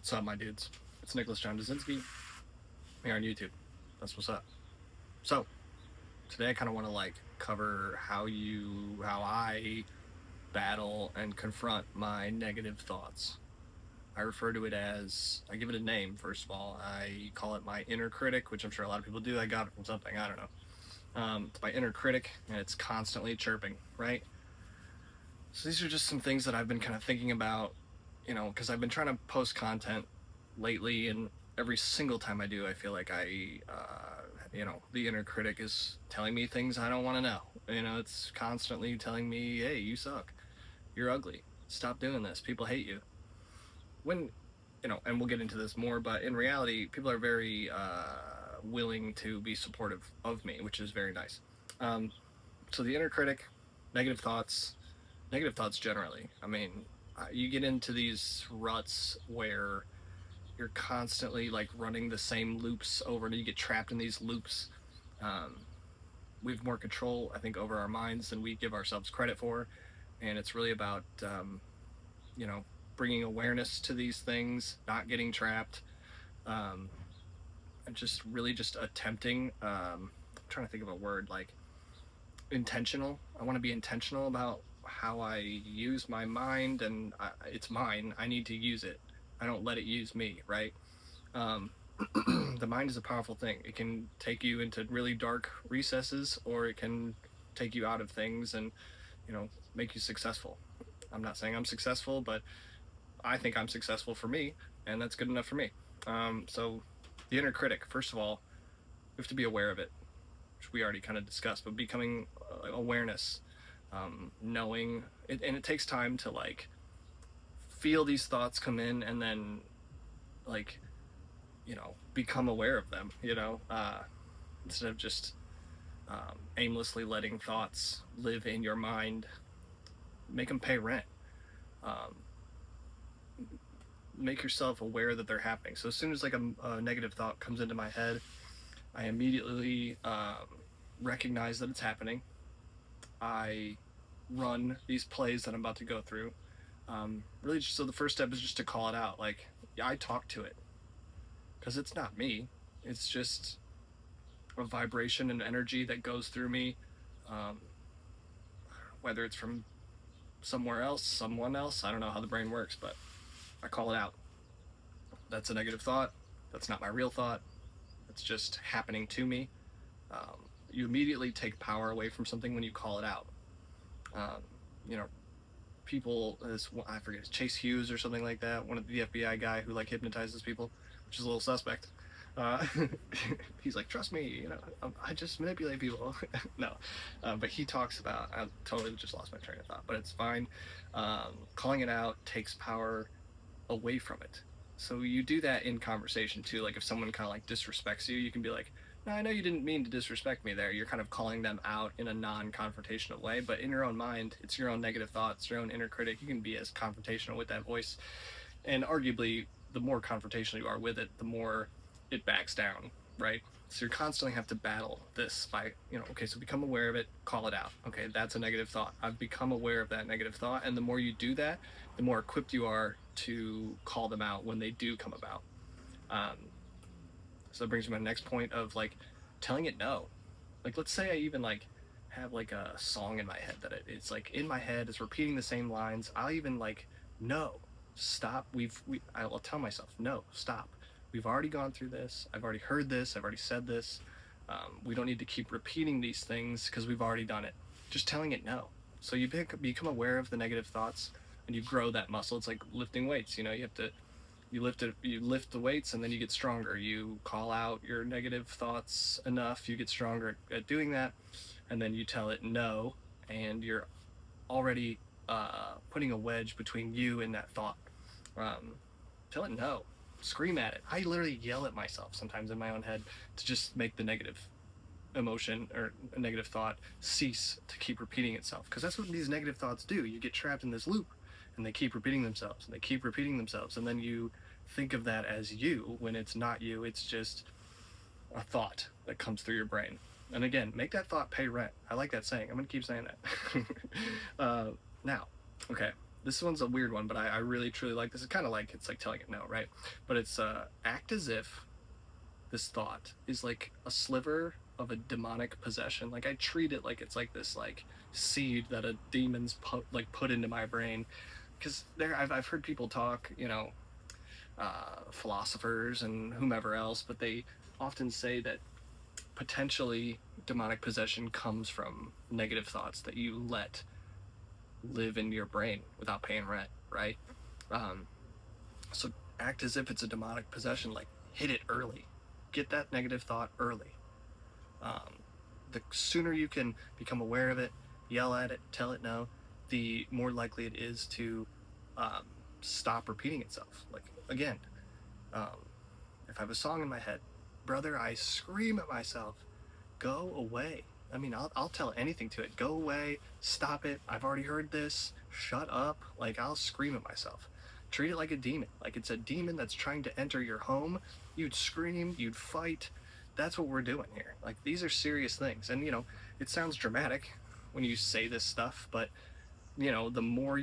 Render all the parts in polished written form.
What's up, my dudes? It's Nicholas John Dazinski here on YouTube. That's what's up. So today I kind of want to cover how I battle and confront my negative thoughts. I refer to it as, I give it a name. First of all, I call it my inner critic, which I'm sure a lot of people do. I got it from something, I don't know. It's my inner critic, and it's constantly chirping, right? So these are just some things that I've been kind of thinking about, because I've been trying to post content lately, and every single time I do, I feel like the inner critic is telling me things I don't want to know. It's constantly telling me, hey, you suck. You're ugly. Stop doing this. People hate you. When, and we'll get into this more, but in reality, people are very willing to be supportive of me, which is very nice. So the inner critic, negative thoughts generally. You get into these ruts where you're constantly running the same loops over, and you get trapped in these loops. We have more control, I think, over our minds than we give ourselves credit for, and it's really about bringing awareness to these things, not getting trapped, and just attempting. I'm trying to think of a word, intentional. I want to be intentional about how I use my mind, and it's mine. I need to use it. I don't let it use me, right? The mind is a powerful thing. It can take you into really dark recesses, or it can take you out of things and, make you successful. I'm not saying I'm successful, but I think I'm successful for me, and that's good enough for me. So the inner critic, first of all, we have to be aware of it, which we already kind of discussed, but becoming awareness, knowing it, and it takes time to feel these thoughts come in, and then become aware of them, instead of just aimlessly letting thoughts live in your mind. Make them pay rent. Make yourself aware that they're happening. So as soon as a negative thought comes into my head, I immediately recognize that it's happening. I run these plays that I'm about to go through. Really, so the first step is just to call it out. I talk to it, because it's not me. It's just a vibration and energy that goes through me, whether it's from somewhere else, someone else. I don't know how the brain works, but I call it out. That's a negative thought. That's not my real thought. It's just happening to me. You immediately take power away from something when you call it out. People, I forget, it's Chase Hughes or something like that, one of the FBI guy who hypnotizes people, which is a little suspect. He's like, trust me, I just manipulate people. No, but he talks about, I totally just lost my train of thought, but it's fine. Calling it out takes power away from it. So you do that in conversation too. If someone kind of disrespects you, you can be like, no, I know you didn't mean to disrespect me there. You're kind of calling them out in a non-confrontational way, but in your own mind, it's your own negative thoughts, your own inner critic. You can be as confrontational with that voice, and arguably, the more confrontational you are with it, the more it backs down, right? So you constantly have to battle this by, okay, so become aware of it, call it out. Okay, that's a negative thought. I've become aware of that negative thought, and the more you do that, the more equipped you are to call them out when they do come about. So that brings me to my next point of telling it no. Let's say I even have a song in my head that it's in my head, it's repeating the same lines. I'll even no, stop. I'll tell myself, no, stop. We've already gone through this. I've already heard this. I've already said this. We don't need to keep repeating these things because we've already done it. Just telling it no. So you become aware of the negative thoughts, and you grow that muscle. It's like lifting weights. You lift the weights, and then you get stronger. You call out your negative thoughts enough, you get stronger at doing that, and then you tell it no, and you're already putting a wedge between you and that thought. Tell it no. Scream at it. I literally yell at myself sometimes in my own head to just make the negative emotion or a negative thought cease to keep repeating itself, because that's what these negative thoughts do. You get trapped in this loop, and they keep repeating themselves, and they keep repeating themselves, and then you think of that as you when it's not you. It's just a thought that comes through your brain. And again, make that thought pay rent. I like that saying. I'm gonna keep saying that. Now, okay, this one's a weird one, but I really truly like this. It's kind of like, it's like telling it no, right? But it's act as if this thought is like a sliver of a demonic possession. Like I treat it like it's like this like seed that a demon's put into my brain. Because I've heard people talk, you know, philosophers and whomever else, but they often say that potentially demonic possession comes from negative thoughts that you let live in your brain without paying rent, right? Um, so act as if it's a demonic possession, like hit it early, get that negative thought early. The sooner you can become aware of it, yell at it, tell it no, the more likely it is to stop repeating itself. Like, again, um, if I have a song in my head, brother, I scream at myself, go away. I mean, I'll tell anything to it. Go away, stop it, I've already heard this, shut up. Like, I'll scream at myself. Treat it like a demon. Like it's a demon that's trying to enter your home. You'd scream, you'd fight. That's what we're doing here. Like, these are serious things. And, you know, it sounds dramatic when you say this stuff, but, you know, the more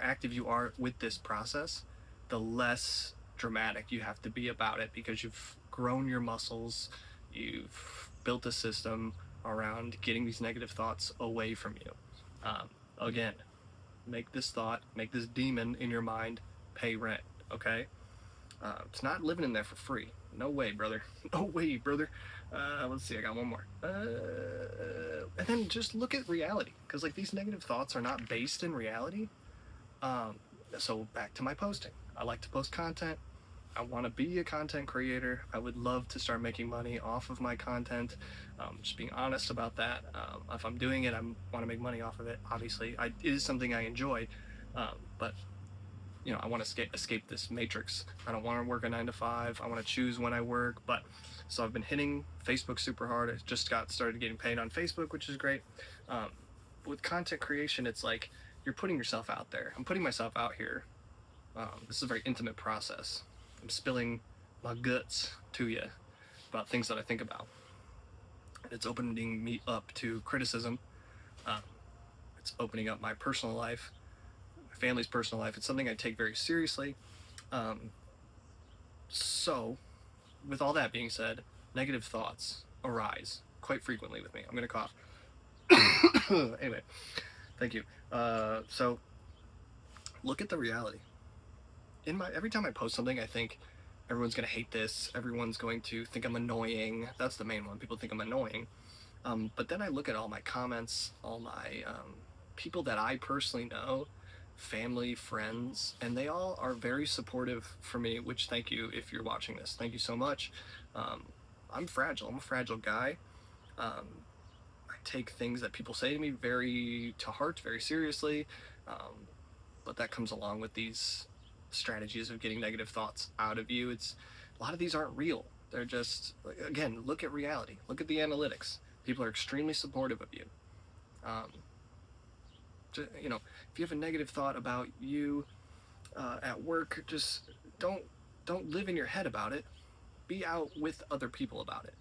active you are with this process, the less dramatic you have to be about it, because you've grown your muscles, you've built a system around getting these negative thoughts away from you. Again, make this demon in your mind pay rent, okay? It's not living in there for free. No way, brother. No way, brother. Let's see, I got one more. And then just look at reality, because like these negative thoughts are not based in reality. So back to my posting. I like to post content. I want to be a content creator. I would love to start making money off of my content. Just being honest about that. If I'm doing it, I want to make money off of it. Obviously, it is something I enjoy, but you know, I want to escape this matrix. I don't want to work a 9 to 5. I want to choose when I work. But so I've been hitting Facebook super hard. I just got started getting paid on Facebook, which is great. With content creation, it's like you're putting yourself out there. I'm putting myself out here. This is a very intimate process. I'm spilling my guts to you about things that I think about. It's opening me up to criticism. It's opening up my personal life, my family's personal life. It's something I take very seriously. So, with all that being said, negative thoughts arise quite frequently with me. I'm gonna cough. Anyway, thank you. So, look at the reality. Every time I post something, I think everyone's gonna hate this. Everyone's going to think I'm annoying. That's the main one. People think I'm annoying. But then I look at all my comments, all my people that I personally know, family, friends, and they all are very supportive for me, which, thank you if you're watching this. Thank you so much. I'm fragile. I'm a fragile guy. I take things that people say to me very to heart, very seriously. But that comes along with these strategies of getting negative thoughts out of you. A lot of these aren't real. They're just, again, look at reality. Look at the analytics. People are extremely supportive of you. You know, if you have a negative thought about you at work, just don't live in your head about it. Be out with other people about it.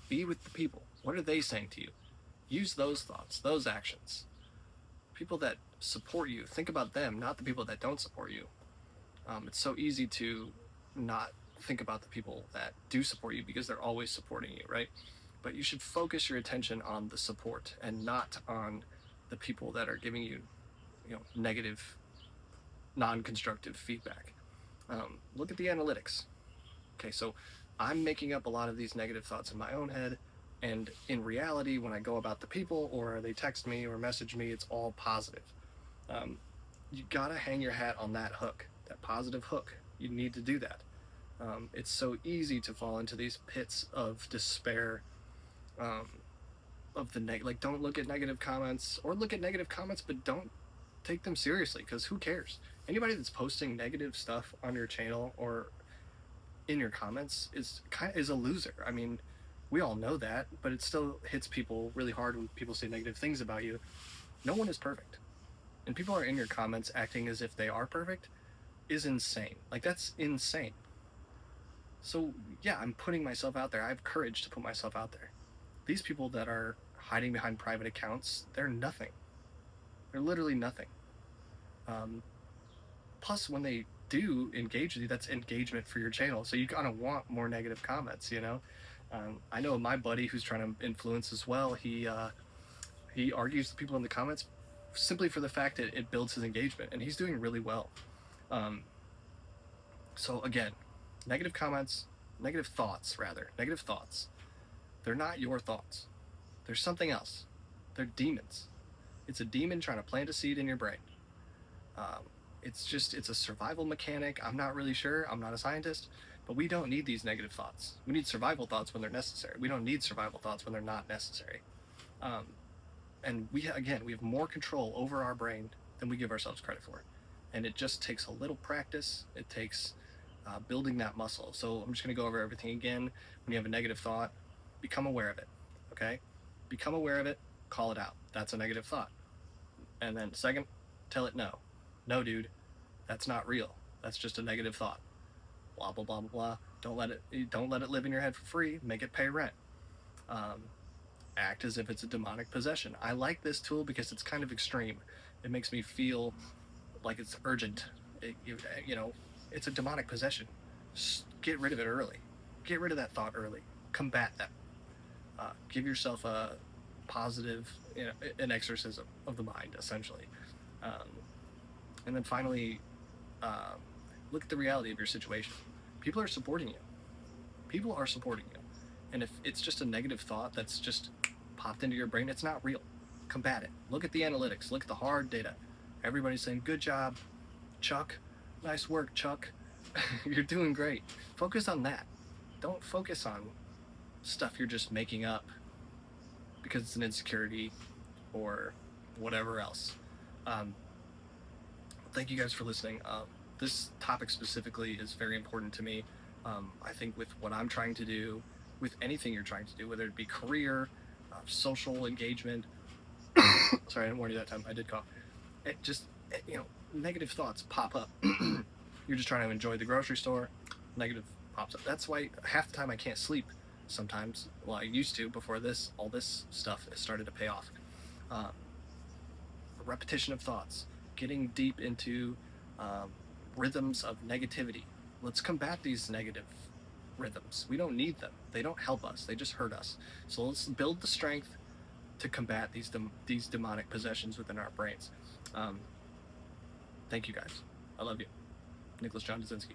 Be with the people. What are they saying to you? Use those thoughts, those actions. People that support you, think about them, not the people that don't support you. It's so easy to not think about the people that do support you because they're always supporting you, right? But you should focus your attention on the support and not on the people that are giving you, you know, negative, non-constructive feedback. Look at the analytics. Okay, so I'm making up a lot of these negative thoughts in my own head, and in reality, when I go about the people or they text me or message me, it's all positive. You gotta hang your hat on that hook, that positive hook. You need to do that. It's so easy to fall into these pits of despair, of the like, don't look at negative comments, or look at negative comments, but don't take them seriously, because who cares? Anybody that's posting negative stuff on your channel or in your comments is a loser. I mean, we all know that, but it still hits people really hard when people say negative things about you. No one is perfect. And people are in your comments acting as if they are perfect is insane. Like, that's insane. So yeah, I'm putting myself out there. I have courage to put myself out there. These people that are hiding behind private accounts, they're nothing. They're literally nothing. Plus, when they do engage with you, that's engagement for your channel. So you kind of want more negative comments, you know? I know my buddy who's trying to influence as well, he argues with people in the comments simply for the fact that it builds his engagement, and he's doing really well. So again, negative comments, negative thoughts, they're not your thoughts. They're something else. They're demons. It's a demon trying to plant a seed in your brain. It's a survival mechanic. I'm not really sure. I'm not a scientist, but we don't need these negative thoughts. We need survival thoughts when they're necessary. We don't need survival thoughts when they're not necessary. And we have more control over our brain than we give ourselves credit for. And it just takes a little practice. It takes building that muscle. So I'm just going to go over everything again. When you have a negative thought, become aware of it. Okay? Become aware of it. Call it out. That's a negative thought. And then second, tell it no. No, dude, that's not real. That's just a negative thought. Blah, blah, blah, blah, blah. Don't let it live in your head for free. Make it pay rent. Act as if it's a demonic possession. I like this tool because it's kind of extreme. It makes me feel like it's urgent. It's a demonic possession. Just get rid of it early. Get rid of that thought early. Combat that. Give yourself a positive, an exorcism of the mind, essentially. And then finally, look at the reality of your situation. People are supporting you. People are supporting you. And if it's just a negative thought that's just popped into your brain, it's not real. Combat it. Look at the analytics. Look at the hard data. Everybody's saying, good job, Chuck. Nice work, Chuck. You're doing great. Focus on that. Don't focus on stuff you're just making up because it's an insecurity or whatever else. Thank you guys for listening. This topic specifically is very important to me. I think with what I'm trying to do, with anything you're trying to do, whether it be career, social engagement. Sorry, I didn't warn you that time. I did cough. Negative thoughts pop up. You're just trying to enjoy the grocery store. Negative pops up. That's why half the time I can't sleep sometimes. Well, I used to before all this stuff started to pay off. A repetition of thoughts. Getting deep into rhythms of negativity. Let's combat these negative rhythms. We don't need them. They don't help us. They just hurt us. So let's build the strength to combat these demonic possessions within our brains. Thank you guys. I love you. Nicholas John Dazinski.